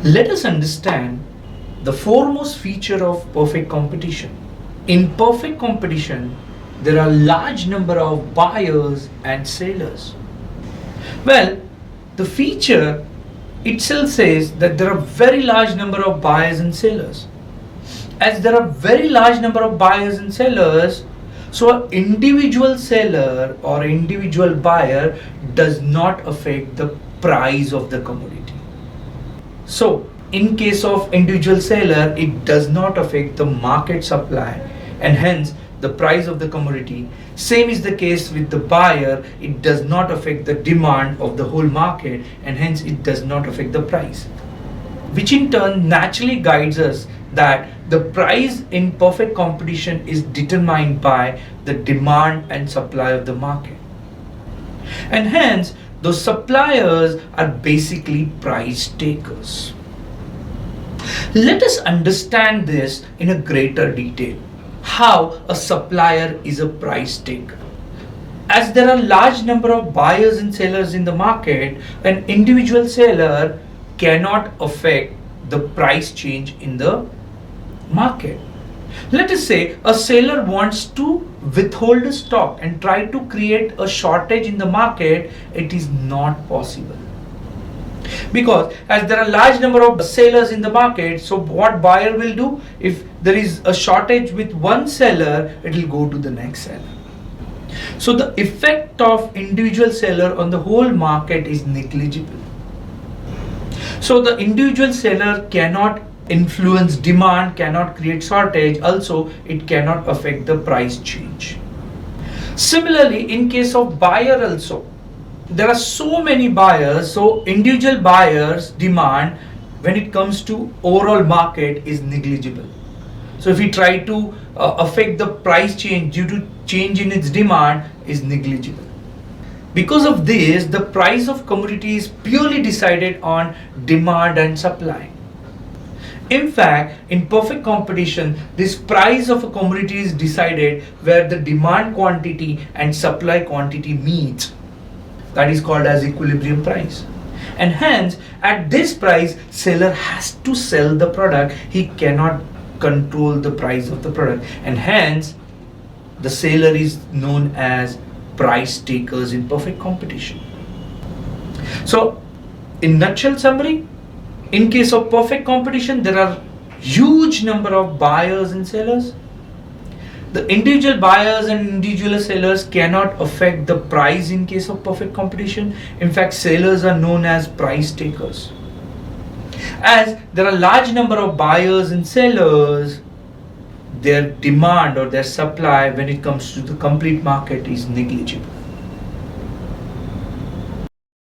Let us understand the foremost feature of perfect competition. In perfect competition, there are large number of buyers and sellers. Well, the feature itself says that there are very large number of buyers and sellers. As there are very large number of buyers and sellers, so an individual seller or individual buyer does not affect the price of the commodity. So in case of individual seller, it does not affect the market supply and hence the price of the commodity. Same is the case with the buyer, it does not affect the demand of the whole market and hence it does not affect the price. Which in turn naturally guides us that the price in perfect competition is determined by the demand and supply of the market. And hence those suppliers are basically price takers. Let us understand this in a greater detail. How a supplier is a price taker. As there are large number of buyers and sellers in the market, an individual seller cannot affect the price change in the market. Let us say a seller wants to withhold a stock and try to create a shortage in the market. It is not possible. Because as there are large number of sellers in the market, so what buyer will do? If there is a shortage with one seller, it will go to the next seller. So the effect of individual seller on the whole market is negligible. So the individual seller cannot influence demand, cannot create shortage, also it cannot affect the price change. Similarly, in case of buyer also, there are so many buyers, so individual buyers demand when it comes to overall market is negligible. So if we try to affect the price change due to change in its demand is negligible. Because of this, the price of commodity is purely decided on demand and supply. In fact, in perfect competition, this price of a commodity is decided where the demand quantity and supply quantity meets. That is called as equilibrium price. And hence, at this price, seller has to sell the product. He cannot control the price of the product. And hence, the seller is known as price takers in perfect competition. So, in nutshell summary, in case of perfect competition, there are huge number of buyers and sellers. The individual buyers and individual sellers cannot affect the price in case of perfect competition. In fact, sellers are known as price takers. As there are large number of buyers and sellers, their demand or their supply when it comes to the complete market is negligible.